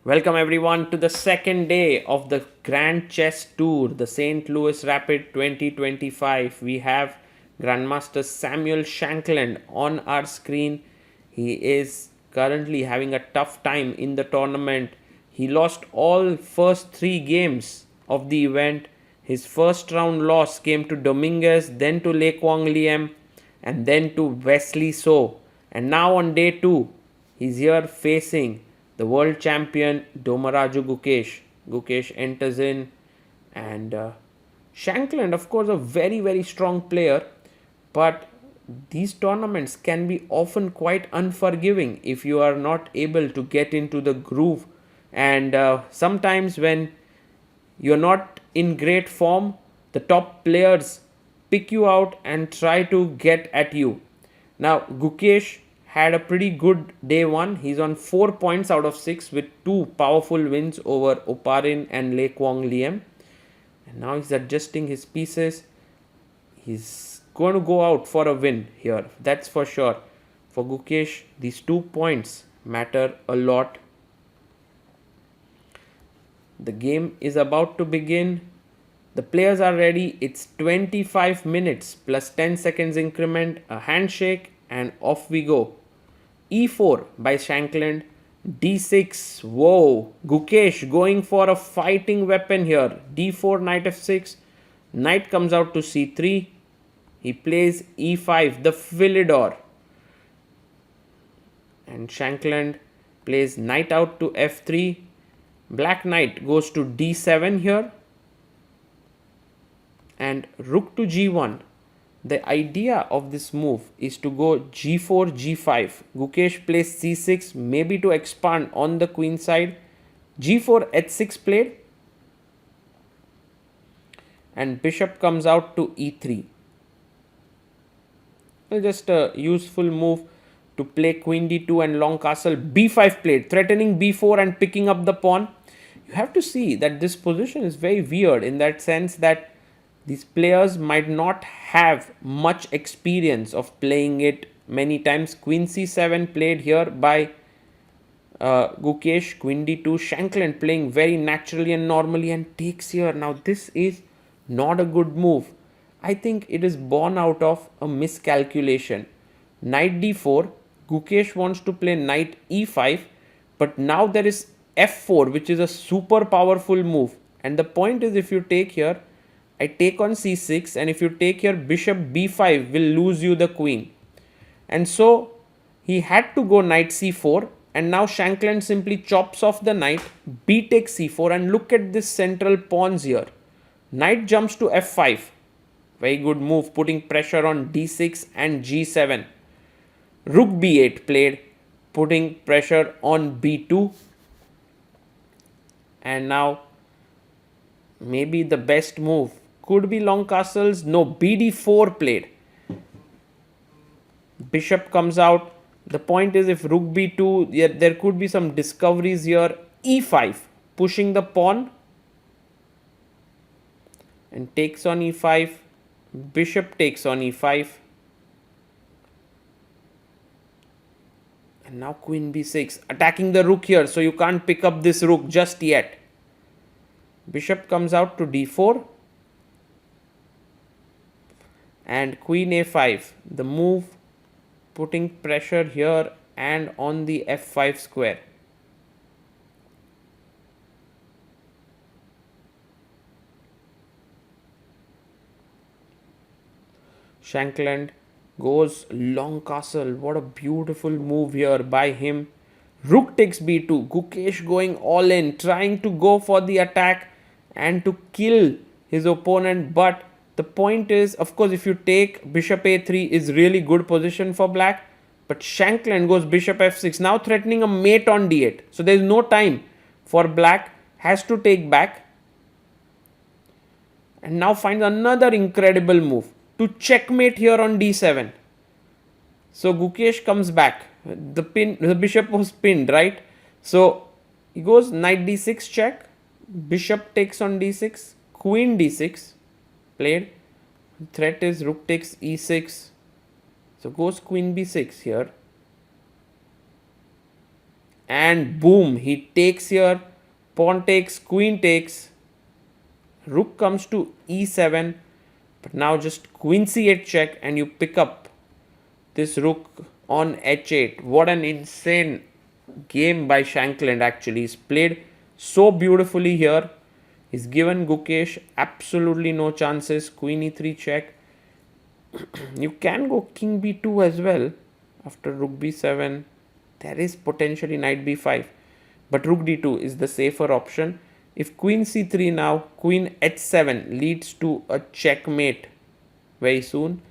Welcome everyone to the second day of the Grand Chess Tour, the St. Louis Rapid 2025. We have Grandmaster Samuel Shankland on our screen. He is currently having a tough time in the tournament. He lost all first three games of the event. His first round loss came to Dominguez, then to Lei Kwang Liem, and then to Wesley So. And now on day two, he's here facing the world champion Domaraju Gukesh. Gukesh enters in, and Shankland, of course, a very strong player, but these tournaments can be often quite unforgiving if you are not able to get into the groove. And sometimes when you're not in great form, the top players pick you out and try to get at you. Now, Gukesh had a pretty good day one. He's on 4 points out of 6 with two powerful wins over Oparin and Lei Kwang Liem. And now he's adjusting his pieces. He's going to go out for a win here, that's for sure. For Gukesh, these 2 points matter a lot. The game is about to begin. The players are ready. It's 25 minutes plus 10 seconds increment, a handshake, and off we go. E4 by Shankland. D6. Whoa. Gukesh going for a fighting weapon here. D4, knight f6. Knight comes out to c3. He plays e5, the Philidor. And Shankland plays knight out to f3. Black knight goes to d7 here. And rook to g1. The idea of this move is to go g4, g5. Gukesh plays c6, maybe to expand on the queen side. g4, h6 played. And bishop comes out to e3. Well, just a useful move to play queen d2 and long castle. b5 played, threatening b4 and picking up the pawn. You have to see that this position is very weird in that sense that these players might not have much experience of playing it many times. Queen c7 played here by Gukesh. Queen d2. Shankland playing very naturally and normally and takes here. Now this is not a good move. I think it is born out of a miscalculation. Knight d4. Gukesh wants to play knight e5. But now there is f4, which is a super powerful move. And the point is, if you take here, I take on c6, and if you take here bishop b5 will lose you the queen. And so he had to go knight c4, and now Shankland simply chops off the knight, b takes c4, and look at this central pawns here. Knight jumps to f5. Very good move, putting pressure on d6 and g7. Rook b8 played, putting pressure on b2. And now maybe the best move could be long castles. No, bd4 played. Bishop comes out. The point is, if rook b2, yeah, there could be some discoveries here. e5, pushing the pawn and takes on e5. Bishop takes on e5. And now queen b6, attacking the rook here, so you can't pick up this rook just yet. Bishop comes out to d4. And queen a5, the move putting pressure here and on the f5 square. Shankland goes long castle. What a beautiful move here by him. Rook takes b2. Gukesh going all in, trying to go for the attack and to kill his opponent. But the point is, of course, if you take bishop a3 is really good position for black. But Shankland goes bishop f6, now threatening a mate on d8. So there is no time for black, has to take back. And now finds another incredible move to checkmate here on d7. So Gukesh comes back. The bishop was pinned, right? So he goes knight d6 check. Bishop takes on d6. Queen d6 played. Threat is rook takes e6. So goes queen b6 here. And boom, he takes here. Pawn takes, queen takes. Rook comes to e7. But now just queen c8 check and you pick up this rook on h8. What an insane game by Shankland actually. He's played so beautifully here. He's given Gukesh absolutely no chances. Queen e3 check. You can go king b2 as well after rook b7. There is potentially knight b5. But rook d2 is the safer option. If queen c3 now, queen h7 leads to a checkmate very soon.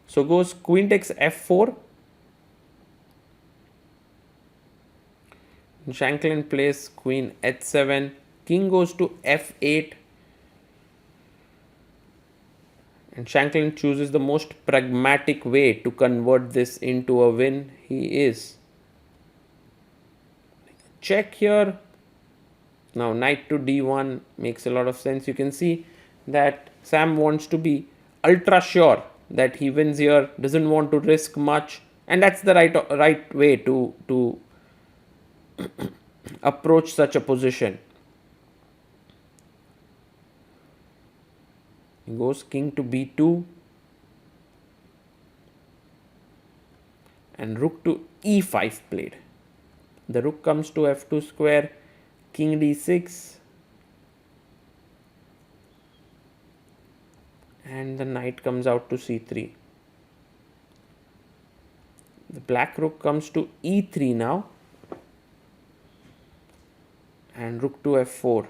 So goes queen takes f4. Shankland plays queen h7. King goes to f8. And Shankland chooses the most pragmatic way to convert this into a win. He is check here. Now knight to d1 makes a lot of sense. You can see that Sam wants to be ultra sure that he wins here, doesn't want to risk much, and that's the right way to approach such a position. He goes king to b2 and rook to e5 played. The rook comes to f2 square, king d6, and the knight comes out to c3. The black rook comes to e3 now, and rook to f4.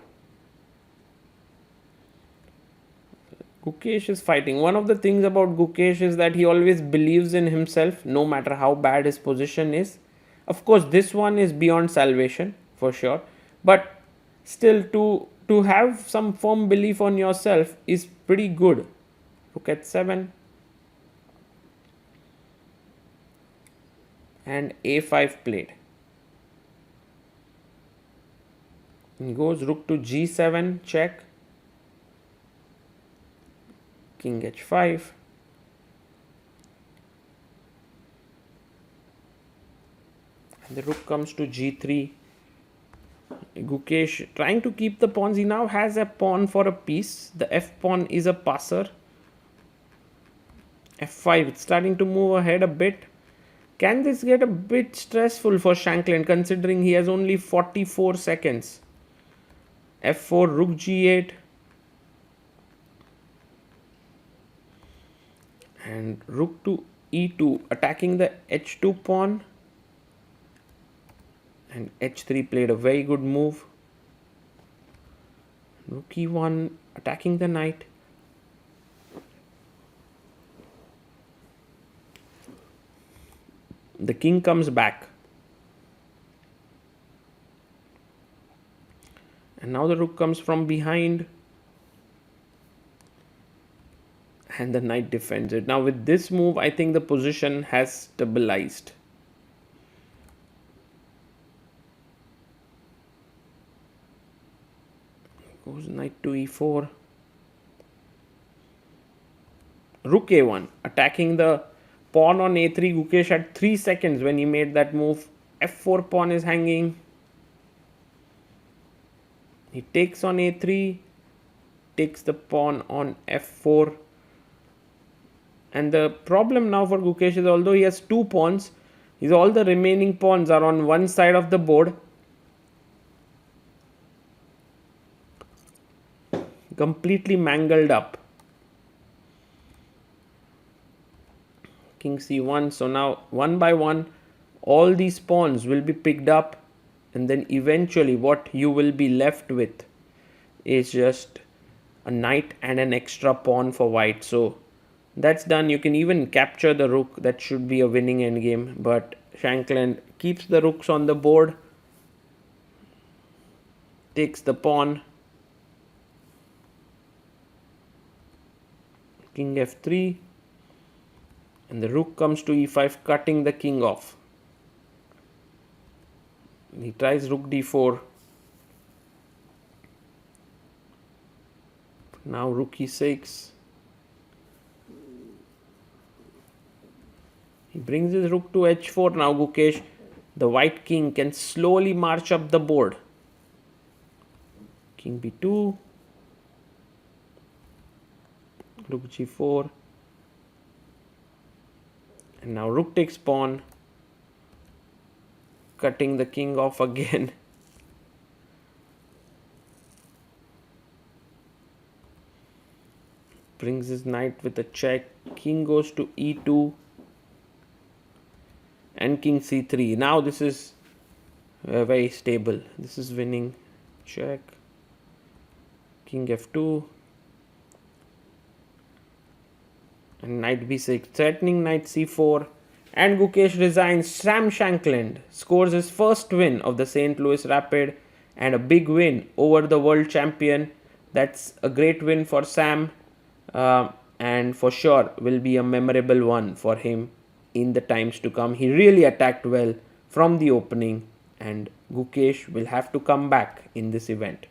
Gukesh is fighting. One of the things about Gukesh is that he always believes in himself no matter how bad his position is. Of course, this one is beyond salvation for sure, but still to have some firm belief on yourself is pretty good. Rook at 7 and a5 played. He goes rook to g7 check, king h5, and the rook comes to g3. Gukesh trying to keep the pawns. He now has a pawn for a piece. The f pawn is a passer. f5, it's starting to move ahead a bit. Can this get a bit stressful for Shankland considering he has only 44 seconds? f4, rook g8, and rook to e2 attacking the h2 pawn, and h3 played a very good move. Rook e1 attacking the knight. The king comes back, and now the rook comes from behind, and the knight defends it. Now with this move, I think the position has stabilized. Goes knight to e4. Rook a1 attacking the pawn on a3. Gukesh had 3 seconds when he made that move. f4 pawn is hanging. He takes on a3, takes the pawn on f4. And the problem now for Gukesh is, although he has 2 pawns, all the remaining pawns are on one side of the board. Completely mangled up. King c1. So now one by one all these pawns will be picked up, and then eventually what you will be left with is just a knight and an extra pawn for white. So that's done. You can even capture the rook. That should be a winning endgame, but Shankland keeps the rooks on the board, takes the pawn, king f3, and the rook comes to e5, cutting the king off. He tries rook d4. Now rook e6. He brings his rook to h4. Now Gukesh the white king can slowly march up the board. King b2, rook g4, and now rook takes pawn, cutting the king off again. Brings his knight with a check. King goes to e2 and king c3. Now this is very stable. This is winning. Check. King f2 and knight b6, threatening knight c4. And Gukesh resigns. Sam Shankland scores his first win of the St. Louis Rapid and a big win over the world champion. That's a great win for Sam. And for sure will be a memorable one for him in the times to come. He really attacked well from the opening, and Gukesh will have to come back in this event.